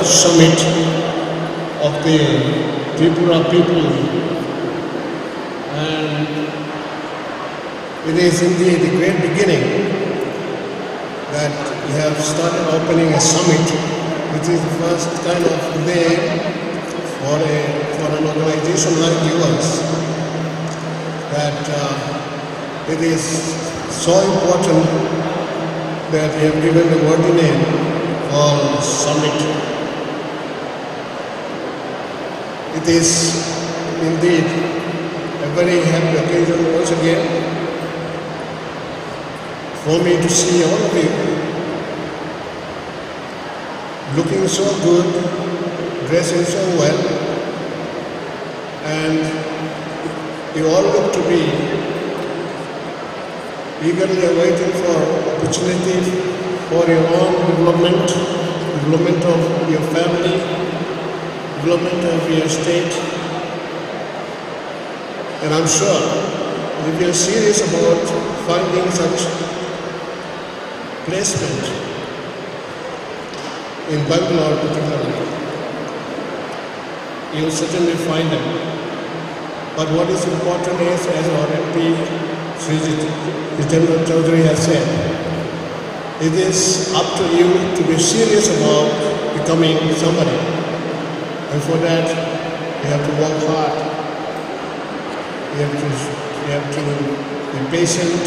Summit of the Tripura people, and it is indeed a great beginning that we have started opening a summit, which is the first kind of day for an organization like yours, that it is so important that we have given the worthy name called summit. It is indeed a very happy occasion once again for me to see all of you looking so good, dressing so well, and you all look to be eagerly awaiting for opportunity for your own development of your family, development of your state. And I'm sure if you're serious about finding such placement in Bangalore particularly, you'll certainly find them. But what is important is, as our MP Sri Jitendra Chaudhary has said, it is up to you to be serious about becoming somebody. And for that, you have to work hard. You have to be patient,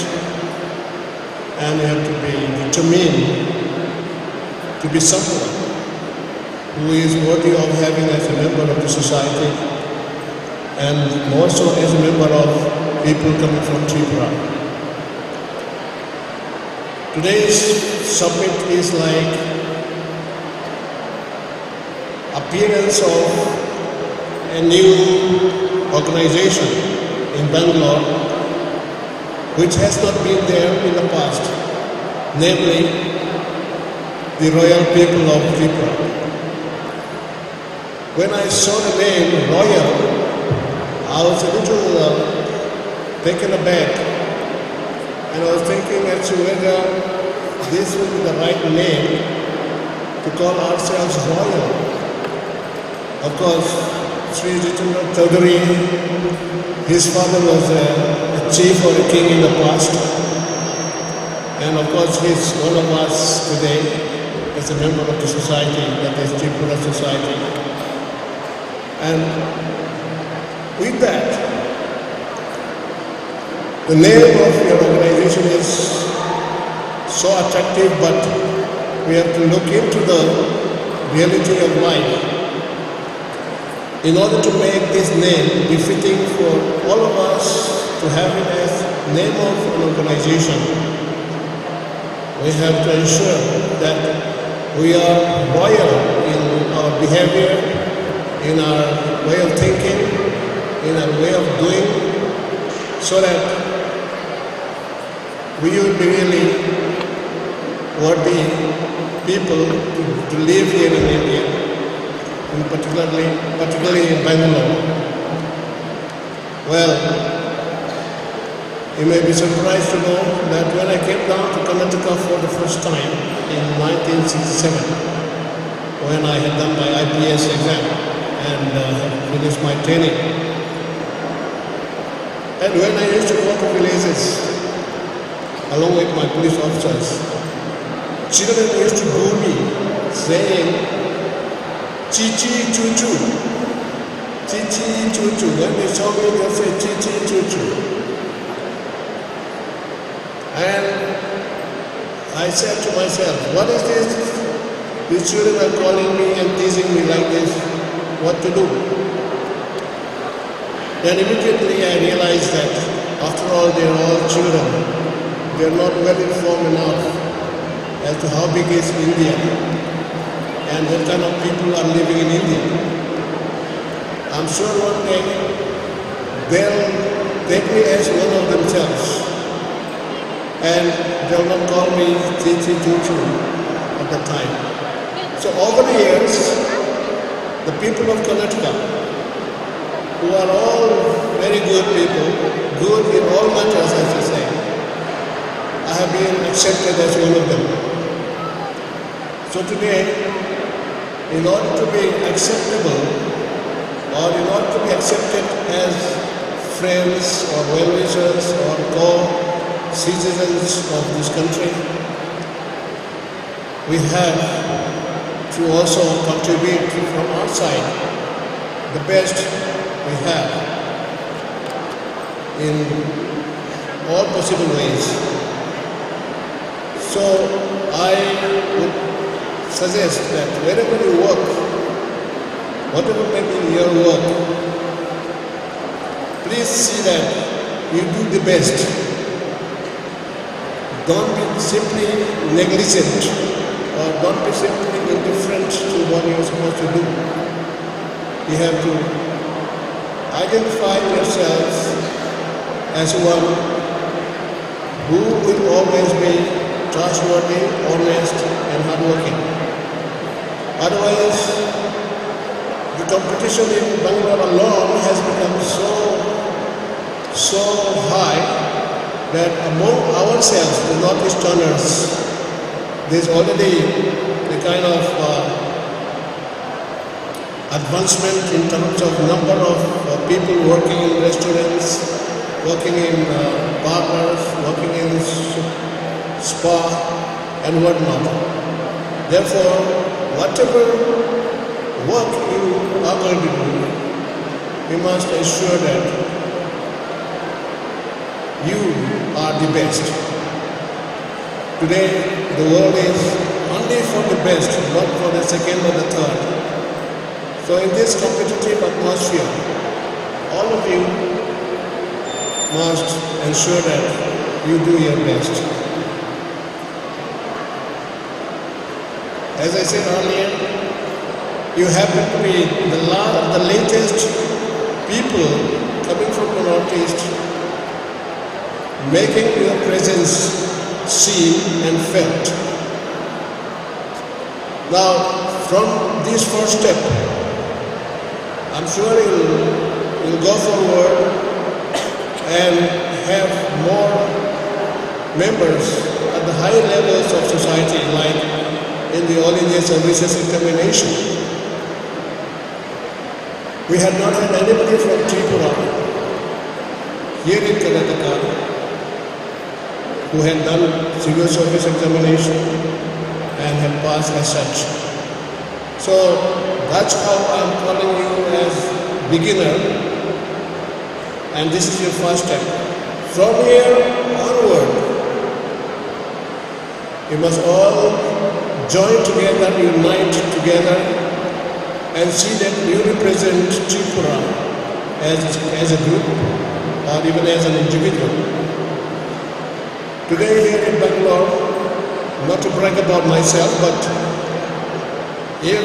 and you have to be determined to be someone who is worthy of having as a member of the society, and more so as a member of people coming from Tripura. Today's summit is like appearance of a new organization in Bangalore which has not been there in the past, namely the royal people of Tripura. When I saw the name royal, I was a little taken aback, and I was thinking as to whether this would be the right name to call ourselves royal. Of course, Sri Jitendra Chaudhary, his father was a chief or a king in the past, and of course he's one of us today as a member of the society, that is Tripura society. And with that, the name of your organization is so attractive, but we have to look into the reality of life in order to make this name befitting for all of us to have it as name of an organization. We have to ensure that we are royal in our behavior, in our way of thinking, in our way of doing, so that we will be really worthy people to live here in India, and particularly in Bangalore. Well, you may be surprised to know that when I came down to Karnataka for the first time in 1967, when I had done my IPS exam and finished my training, and when I used to go to villages along with my police officers, children used to boo me, saying, "Chichi choo choo, chichi choo choo." When they saw me, they say, "Chichi choo choo." And I said to myself, what is this? These children are calling me and teasing me like this. What to do? Then immediately I realized that after all, they are all children. They are not well informed enough as to how big is India and what kind of people are living in India. I'm sure one day they'll take me as one of themselves, and they'll not call me Chichi Chuchu at the time. So over the years, the people of Karnataka, who are all very good people, good in all matters, as you say, I have been accepted as one of them. So today, in order to be acceptable or in order to be accepted as friends or well-wishers or co-citizens of this country, we have to also contribute from our side the best we have in all possible ways. So I would suggest that wherever you work, whatever may be your work, please see that you do the best. Don't be simply negligent or don't be simply indifferent to what you're supposed to do. You have to identify yourselves as one who will always be trustworthy, honest, and hardworking. Otherwise, the competition in Bangalore alone has become so high that among ourselves, the Northeasterners, there's already the kind of advancement in terms of number of people working in restaurants, working in barbers, working in spa and whatnot. Therefore, whatever work you are going to do, you must ensure that you are the best. Today, the world is only for the best, not for the second or the third. So in this competitive atmosphere, all of you must ensure that you do your best. As I said earlier, you happen to be the latest people coming from the Northeast, making your presence seen and felt. Now, from this first step, I'm sure you'll go forward and have more members at the higher levels of society, like in the All India Services Examination. We had not had anybody from Tripura here in Karnataka who had done civil service examination and had passed as such. So that's how I'm calling you as beginner, and this is your first step. From here onward, you must all join together, unite together, and see that you represent Tripura as a group or even as an individual. Today here in Bangalore, not to brag about myself, but if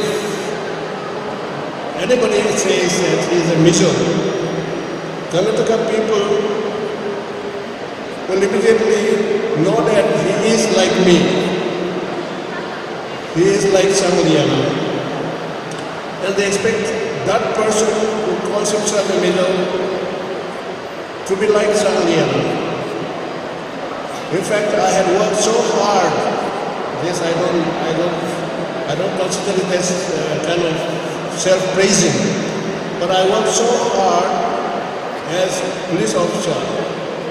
anybody says that he is a Mizo, Karnataka people will immediately know that he is like me. He is like Sangaliyana. And they expect that person who calls himself a Mizo to be like Sangaliyana. In fact, I had worked so hard. Yes, I don't consider it as kind of self-praising, but I worked so hard as police officer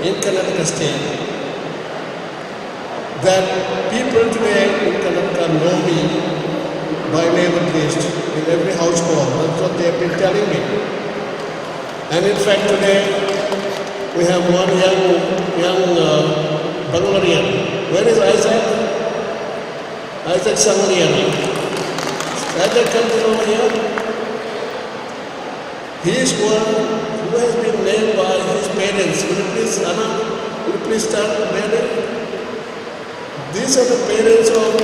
in Karnataka state that people today in Karnataka know me by name at least in every household. That's what they have been telling me. And in fact today we have one young Bangalorean. Where is Isaac? Isaac Sangaliyana. Isaac comes over here. He is one who has been named by his parents. Will you please, Anna, will you please start naming? These are the parents of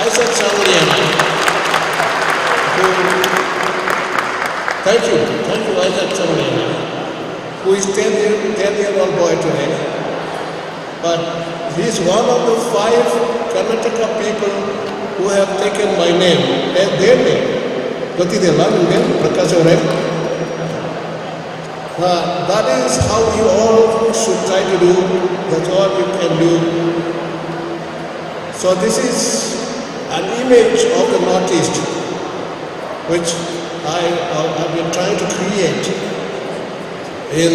Isaac Sangaliyana. Thank you, Isaac Sangaliyana, who is 10-year-old boy today. But he is one of the 5 Karnataka people who have taken my name as their name. Gotidella ನಿಮಗೆ ಪ್ರಕಾಶ್ ಅವರೇ? That is how you all should try to do. That's all you can do. So this is an image of the Northeast, which I've been trying to create in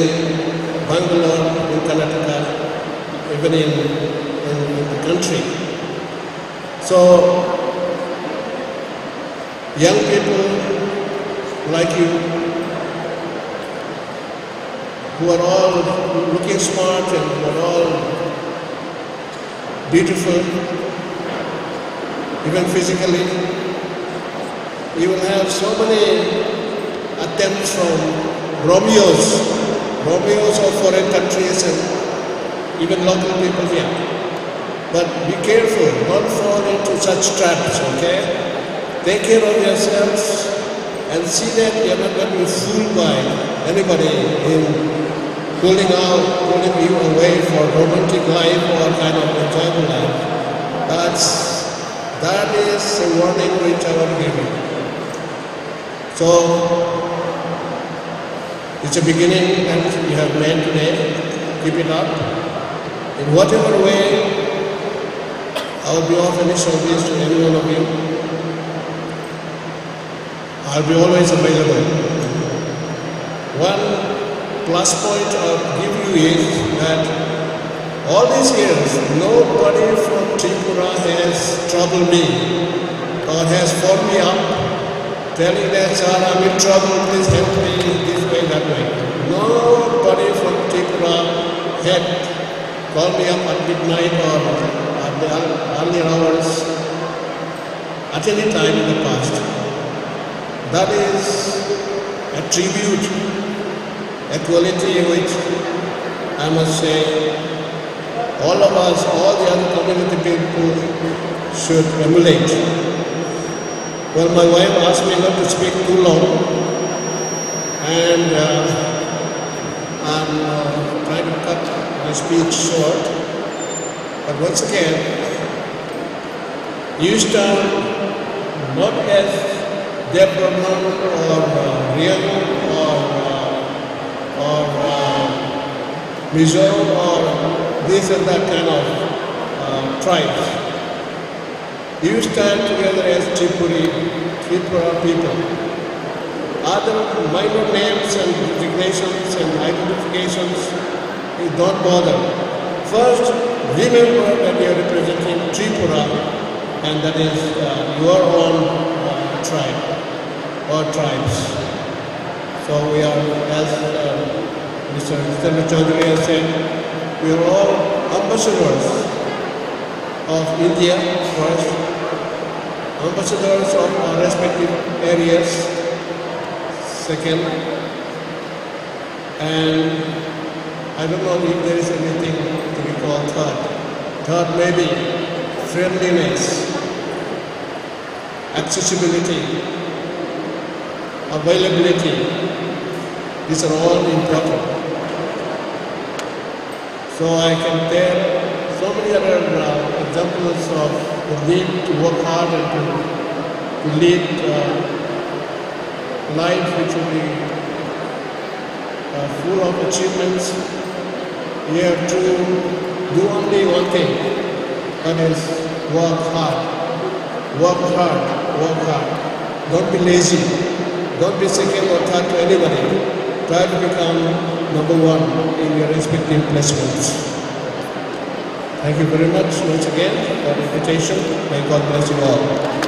Bangalore, in Karnataka, even in the country. So, young people like you, who are all looking smart and who are all beautiful, even physically, you will have so many attempts from Romeos of foreign countries and even local people here. But be careful, don't fall into such traps, okay? Take care of yourselves and see that you're not going to be fooled by anybody in pulling you away for romantic life or kind of enjoyable life. That is a warning which I want to give you. So, it's a beginning that you have made today. Keep it up. In whatever way, I will be of any service to any one of you. I'll be always available. One plus point I'll give you is that all these years, nobody from Tripura has troubled me or has phoned me up telling that, sir, I'm in trouble, please help me this way, that way. Nobody from Tripura had called me up at midnight or at the early hours at any time in the past. That is a tribute, a quality which I must say all of us, all the other community people should emulate. Well, my wife asked me not to speak too long, and I'm trying to cut my speech short. But once again, you stand not as development or real or Mizo or this and that kind of tribes. You stand together as Tripura people. Other minor names and designations and identifications, you don't bother. First, remember that you are representing Tripura, and that is your own tribe or tribes. So we are, as Mr. Chaudhary has said, we are all ambassadors of India first, ambassadors of our respective areas second, and I don't know if there is anything to be called third. Third may be friendliness, accessibility, availability. These are all important. So I can tell so many other examples of the need to work hard and to lead life which will be full of achievements. You have to do only one thing, that is work hard. Work hard, work hard. Don't be lazy. Don't be second or third to anybody. Try to become number one in your respective placements. Thank you very much once again for the invitation. May God bless you all.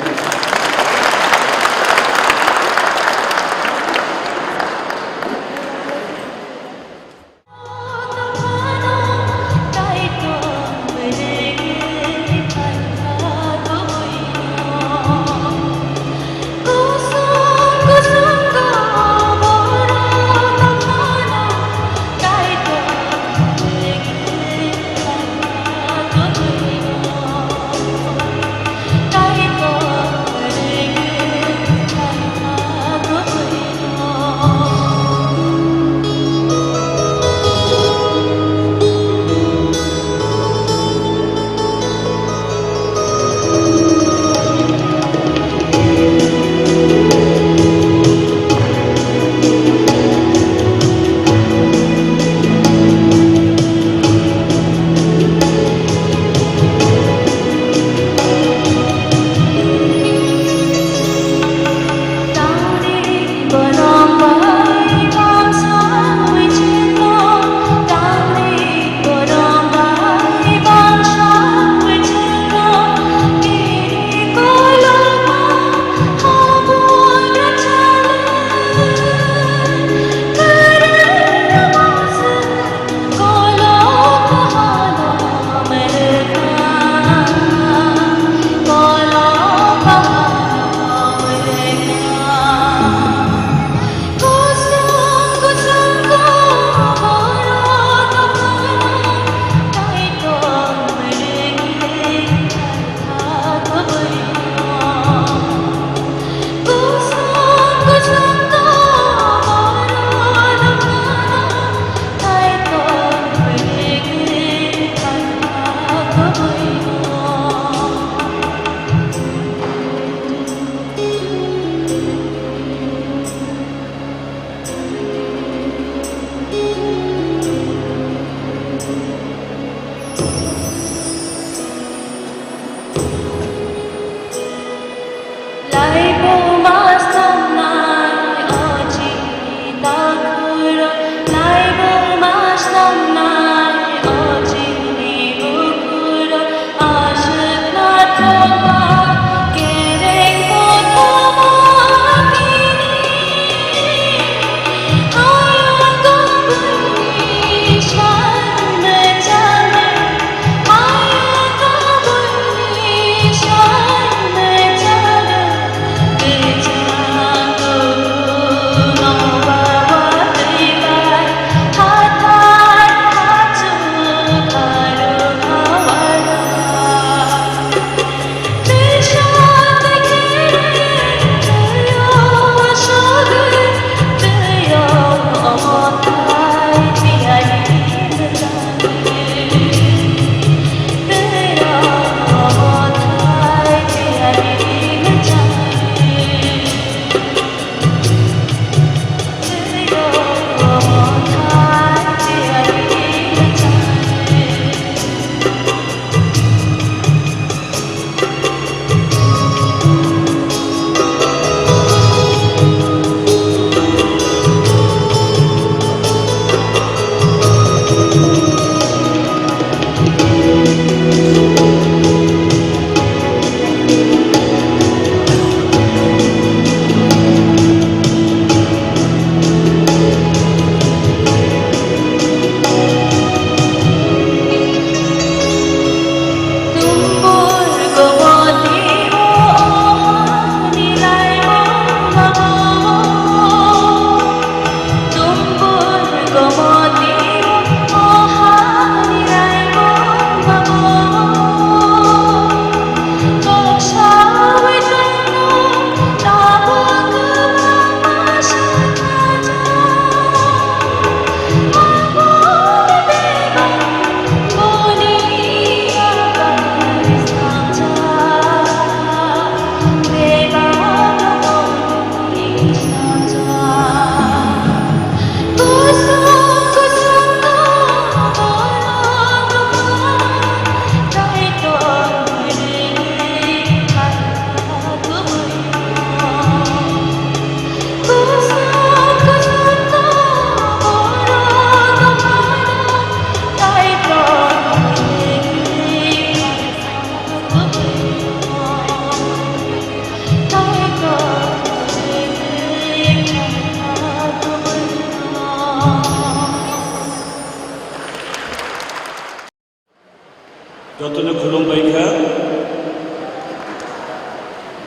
Jotone khulumbai kha.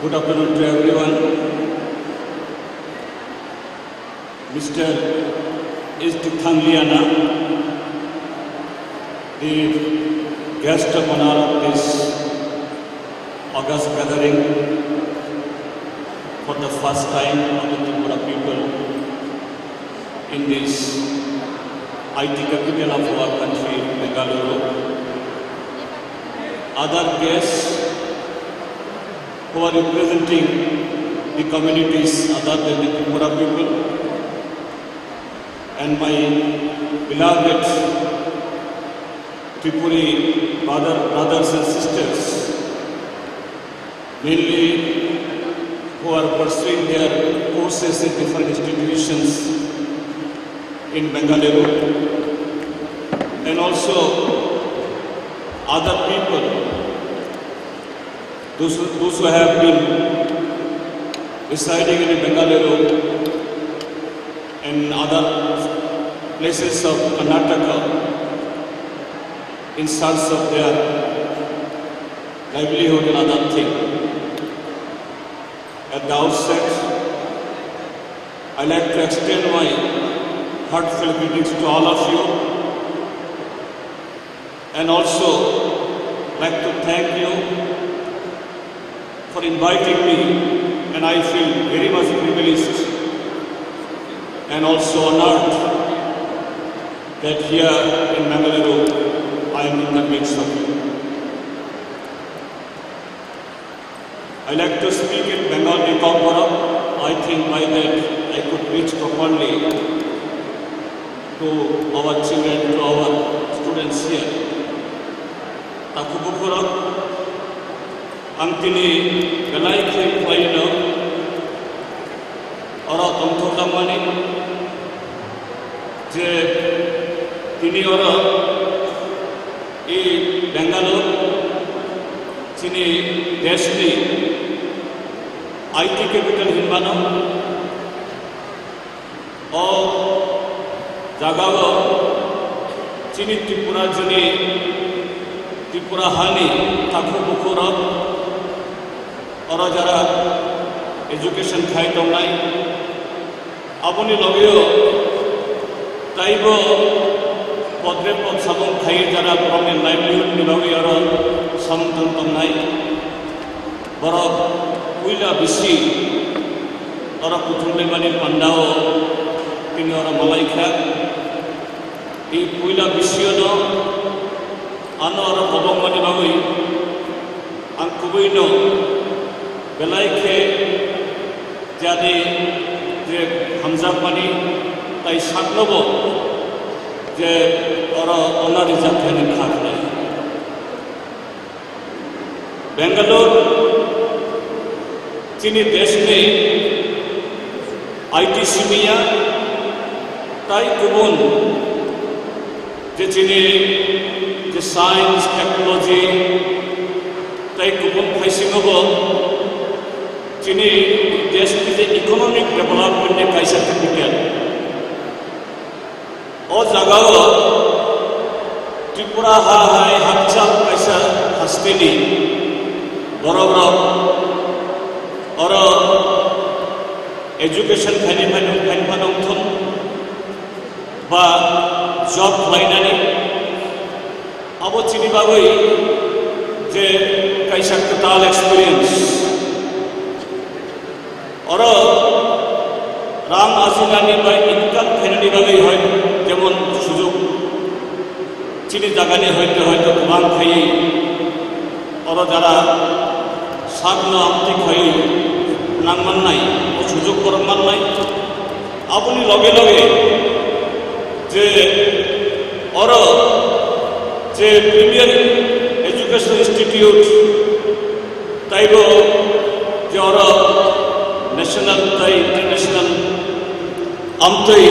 Good afternoon to everyone. Mr. Istithangliana, the guest of honor of this August gathering for the first time of the Tripura people in this IT capital of our country, Bengaluru. Other guests who are representing the communities other than the Tripura people, and my beloved Tripuri brothers and sisters, mainly who are pursuing their courses in different institutions in Bengaluru, and also other people, those who have been residing in Bengaluru and other places of Karnataka in search of their livelihood and other things. At the outset, I like to extend my heartfelt greetings to all of you, and also like to thank you for inviting me, and I feel very much privileged and also honored that here in Bengaluru I am in the midst of you. I like to speak in Bengali Kaupara. I think by that I could reach properly to our children, to our students here. Takubukura, Antini, Galaiki, Plaino, Ora Tontotamani, যে তিনি ওরা এই বেঙ্গালোর চিনি দেশনি IT capital হিনবানো ও জাগাও চিনি Tripura Johnny Tripura হানি থাকু বুকুর ওরা যারা এডুকেশন খাই দংনাই আপনি লগেও তাইব পদ্রে পদ সাবন খাই যারা প্রমেন লাইভলিহুড নিভাবে আর সমতন দংনাই বরফ কুইলা বেশি ওরা কুথুমলেমানি পান্ডাও তিনি ওরা মালাইখা এই কুইলা বেশিও ন আনো ওরা কবংমানি বাবুই আং কুবুই ন বেলাইখে যাতে যে হামজাপানি তাই সাকনব যে ওরা অনারি জাতীয় খাকলাই বেঙ্গালোর চিনি দেশ নেই IT সিমিয়া তাই গুবুন যে চিনি যে সায়েন্স টেকনোলজি তাই গুবুন ফাইসিংব চিনি দেশটি যে ইকোনমিক ডেভেলপমেন্টে কাইসা টিপিক্যাল ও জাগাও ত্রিপুরা হাই হাকচাল কাইসা হাসতেনি বড় বড় और एजुकेशन फाइनफानंथन बा जब खालायनानै अब चिनिबाबै जे कायसा टोटाल एक्सपिरियेंस और रां आजिनानि बा इनकाम खायनानि बागै हय जेमन सुजुग चिनि जागानि हयतो गोबां खायै और जारा सागनो आमथि खायै नांमाननाय सुजुग करमाननाय আপনি লগে লগে যে और যে প্রিমিয়ার এডুকেশন ইনস্টিটিউট তাইব যে और ন্যাশনাল তাই ইন্টারন্যাশনাল আমতই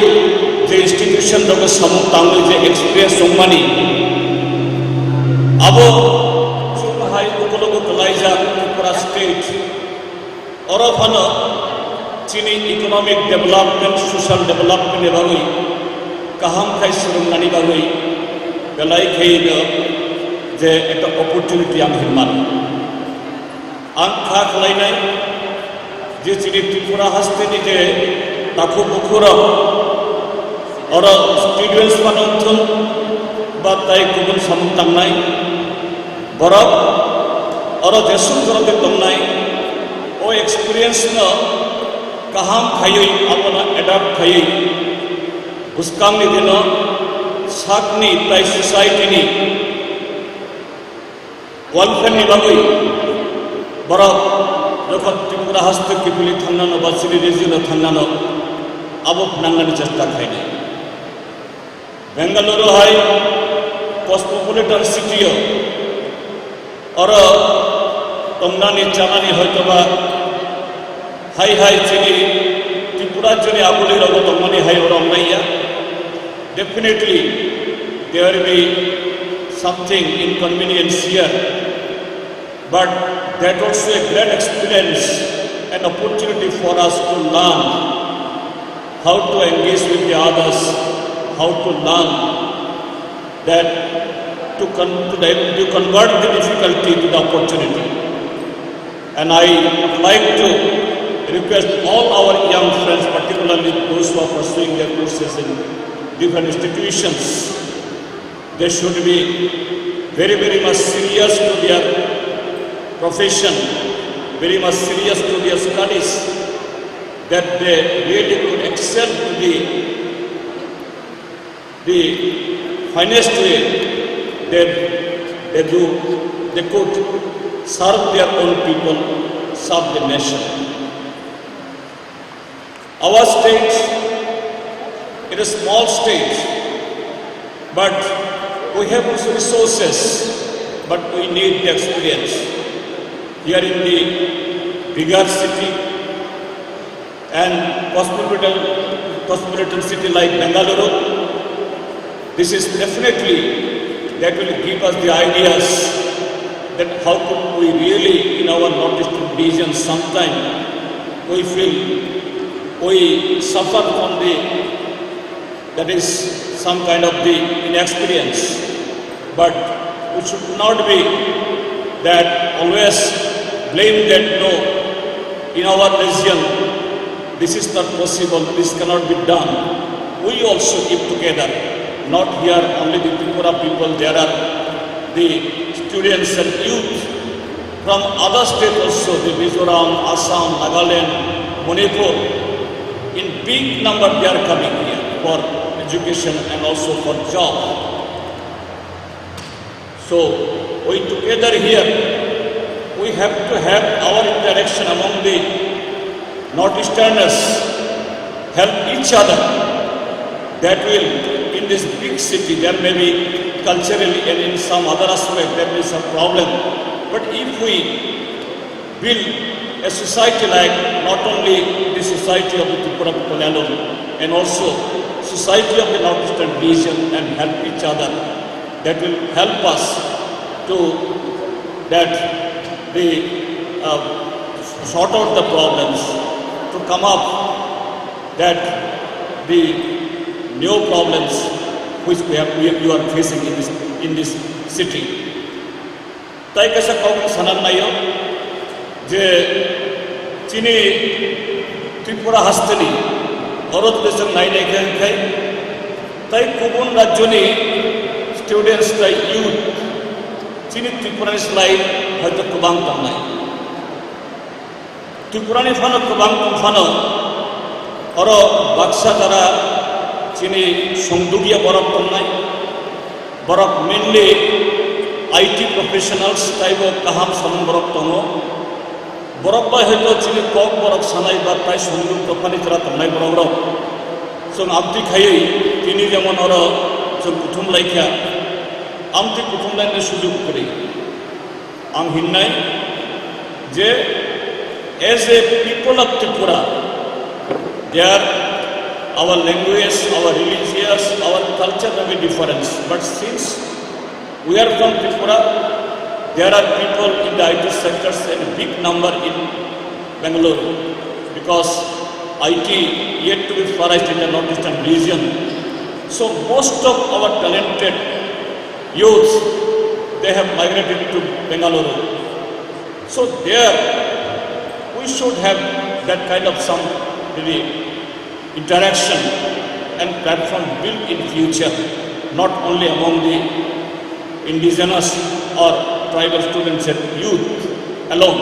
যে ইনস্টিটিউশন রকে সমতাংলে যে এক্সপেরিয়েন্স সংমানি আবো সুপাহাই উপলব্ধ কলাইজা ত্রিপুরা স্টেট অরফানো চিনি ইকোনমিক ডেভেলপমেন্ট সোশ্যাল ডেভেলপমেন্ট বাবুই কাহাম খাই সুরঙ্গানি বাবুই বেলাই খেয়ে যে একটা অপরচুনিটি আমি হিমান আং খা খালাইনাই যে চিনি ত্রিপুরা হাসতেনি যে তাকু বুকুরাম और स्टूडेंट्स मानथन बा ताई गुबुन सामतांनाय बरफ और देशुम करते दंनाय ओ एक्सपीरियंस न काहाम खायै अपना एडाप्ट खायै बुसकांनि दिन साकनि ताई सोसाइटिनि वेलफेयरनि बागै बरफ जखन त्रिपुरा हस्त किपुलि थांनानो बा सिरि रिजियन थांनानो आबो नांगानि चेष्टा खायनाय बेंगालुरु हाय कस्मोपलिटन सिटी और तमनानी चानानी हयतोबा हाई हाई चिनी त्रिपुरा जने आगुली रगो तमनानी हाय रंगाइया definitely there be something inconvenience here but that also a great experience and opportunity for us to learn how to engage with the others, how to learn that to convert the difficulty to the opportunity. And I would like to request all our young friends, particularly those who are pursuing their courses in different institutions, they should be very, very much serious to their profession, very much serious to their studies, that they really could excel to the finest way that they could serve their own people, serve the nation. Our state, it is a small state, but we have resources, but we need the experience. Here in the bigger city and cosmopolitan city like Bengaluru, This is definitely that will give us the ideas that how could we really in our northeastern region sometime we feel we suffer from the that is some kind of the inexperience, but we should not be that always blame that no, in our region this is not possible, this cannot be done. We also keep together, not here only the Tripura people, there are the students and youth from other states also, the Mizoram, Assam, Nagaland, Manipur, in big number they are coming here for education and also for job. So we together here, we have to have our interaction among the Northeasterners, help each other. That will, in this big city, there may be culturally and in some other aspect there may be some problem. But if we build a society like not only the society of the Tripura people alone, and also society of the Northeastern region and help each other, that will help us to that the sort out the problems, to come up that the new problems which you are facing in this city. তাই কাছে কাউকে সানান নাইও যে চিনি ত্রিপুরা হাসতেনি ভারত দেশের নাই নাই খাই তাই গুবুন রাজ্যনি স্টুডেন্টস তাই ইউথ চিনি ত্রিপুরানি সেলাই হয়তো গোबां তাंनाय ত্রিপুরানি ফানো गोबां फानो अरो बाक्सा द्वारा चिनी संदुगिया बरफ तांनाय बरफ मेनलि आईटी प्रोफेशनल्स ताइबो काहाम सामन बरफ दङो बरफ बा हयतो चिनि कक बरफ सानाय बा प्राय संदुग दखानि द्वारा तांनाय बरफ जों आमति खायै तिनि जेमन अरो जों बुथुम लायखा आमति बुथुम लायनो सुजुग करि आं हिन्नाय जे as a people of Tripura, there our language, our religious, our culture may be different, but since we are from Tripura, there are people in the IT sectors and a big number in Bangalore, because IT yet to be flourished in the northeastern region. So most of our talented youth, they have migrated to Bangalore. So there we should have that kind of some really interaction and platform built in future, not only among the indigenous or tribal students and youth alone.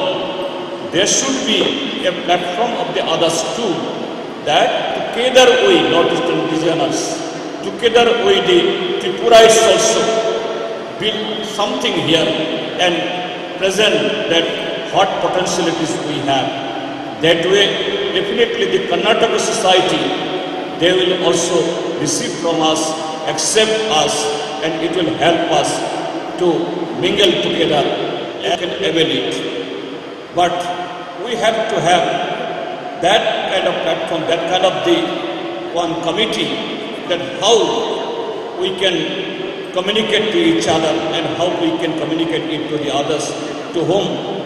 There should be a platform of the others too, that together we, northeastern indigenous, together we the Tripuraites also build something here and present that what potentialities we have. That way, definitely the Karnataka society, they will also receive from us, accept us, and it will help us to mingle together and evaluate. But we have to have that kind of platform, that kind of the one committee, that how we can communicate to each other and how we can communicate it to the others to whom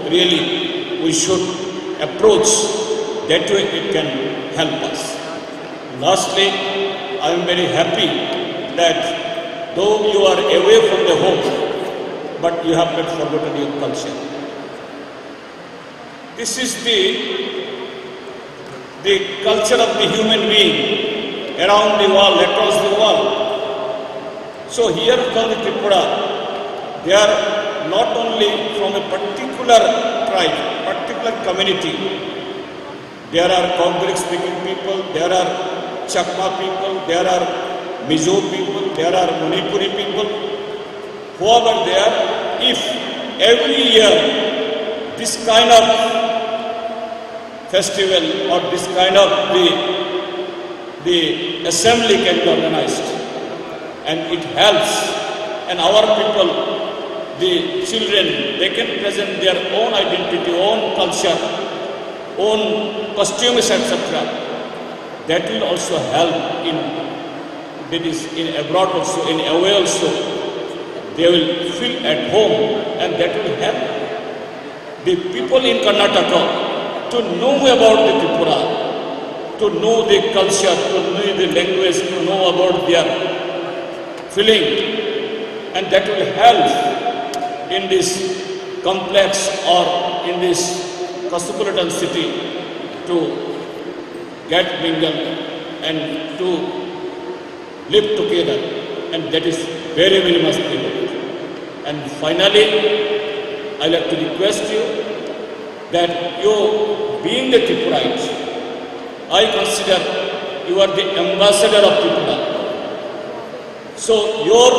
really we should approach. That way it can help us. Lastly, I am very happy that though you are away from the home, but you have not forgotten your culture. This is the culture of the human being around the world, across the world. So here from the Tripura, they are not only from a particular tribe, particular community. There are Congolese speaking people, there are Chakma people, there are Mizo people, there are Manipuri people. Whoever they are, if every year this kind of festival or this kind of the assembly can be organized, and it helps, and our people, the children, they can present their own identity, own culture, own costumes, etc. That will also help in that is in abroad also, in away also, they will feel at home, and that will help the people in Karnataka to know about the Tripura, to know the culture, to know the language, to know about their feeling, and that will help in this complex or in this cosmopolitan city to get mingled and to live together, and that is very, very much needed. And finally, I like to request you that you, being the Tripurite, I consider you are the ambassador of Tripura. So your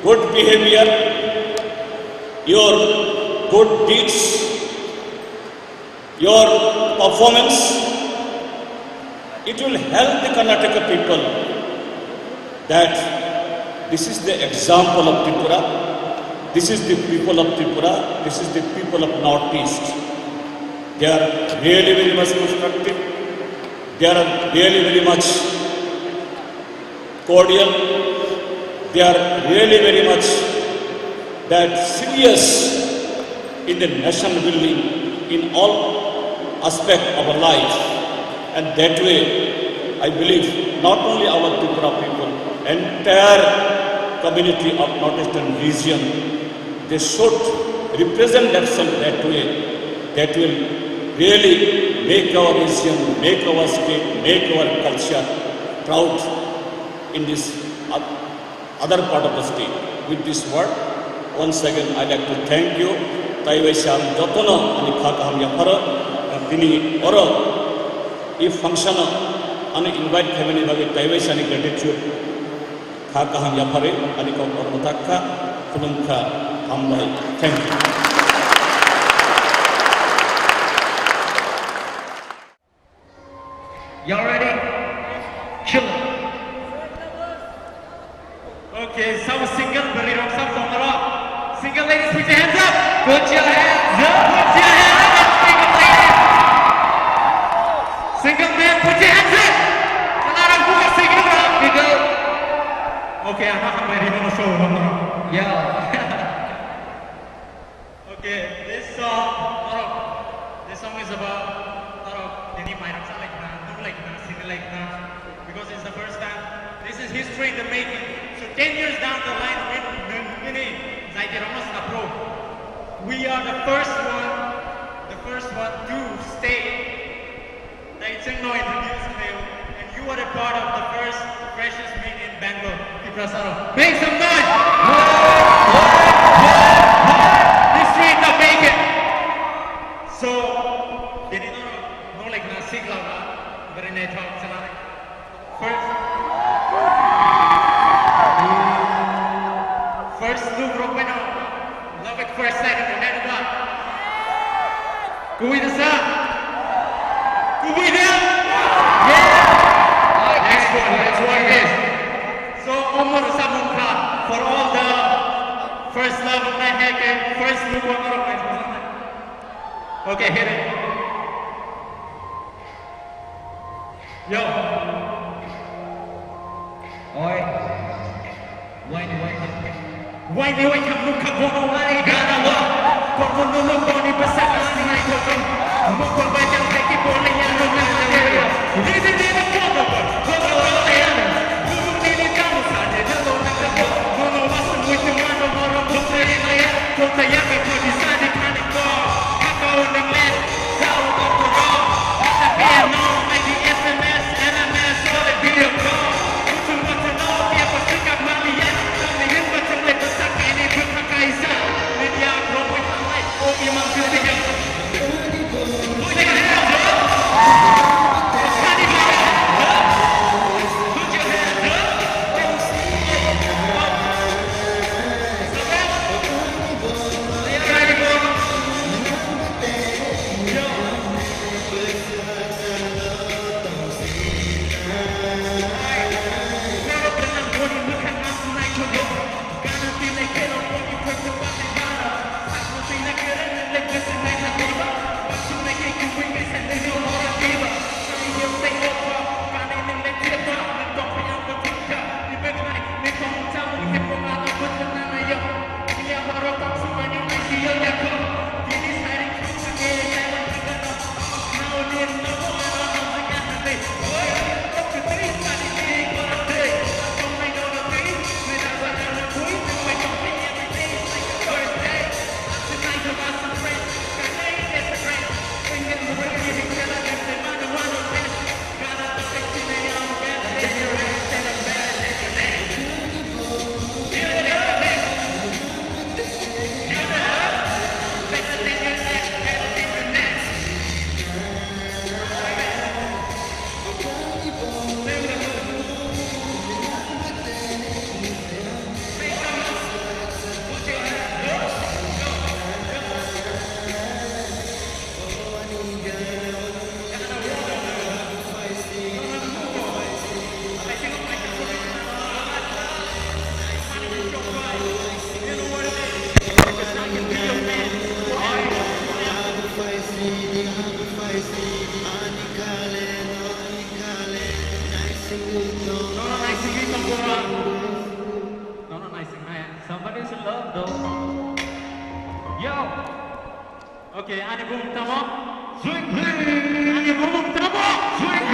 good behavior, your good deeds, your performance, it will help the Karnataka people that this is the example of Tripura, this is the people of Tripura, this is the people of Northeast. They are really very much constructive, they are really very much cordial, they are really very much that serious in the nation building in all aspects of our life. And that way, I believe not only our Tripura people, entire community of Northeastern region, they should represent themselves that way. That will really make our region, make our state, make our culture proud in this other part of the state. With this word, once again, I'd like to thank you. Taiwaisham Jotono and Kakaham Yapara, Dini Oro. If function and invite family bagi Taiwaisham gratitude, Kakaham Yapare, Anika Orotaka, Kulumka, Hamlai. Thank you. Y'all ready? Kill it. Okay, some single, beri rocksam tomorrow. Single ladies, put your hands up. Put your hands up. Put your hands up, single ladies. Single man, put your hands up. Kenapa buka single up, gitu? Okay, anak ready to show. Yeah. Okay, this song is about. Because it's the first time. This is history in the making. So 10 years down the line, we are the first one to stay. And you are a part of the first freshest meet in Bangalore. Make some noise! History in the making. So, did you know like Nasik Lava, but in a talk, First look, Rokweno. Love at first sight in your head. Kuwi desa? Kuwi dia? Yeah! Next one is. So, Omar Samunka, for all the first love of my head and first look on Rokweno. Okay, hit it. Yo. Oi. Why do I come look up on why gotta walk? Por no look on the Pacific Night Open. Look on by them take it on the yellow area. This is the cover. Cover all the others. Look at the camouflage. Hello, Mexico. No, wasn't with the one of our book in my head. Put the yaka to the side of the car. Kaka on the man. South of the road. The band on like the SMS, NMS, all the video call. To what to know, yeah, but pick up money, yeah. Nono naising ito po. Nono naising na yan. Somebody's in love though. Yo! Okay, ani boom tamo? Swing! Ani boom tamo? Swing!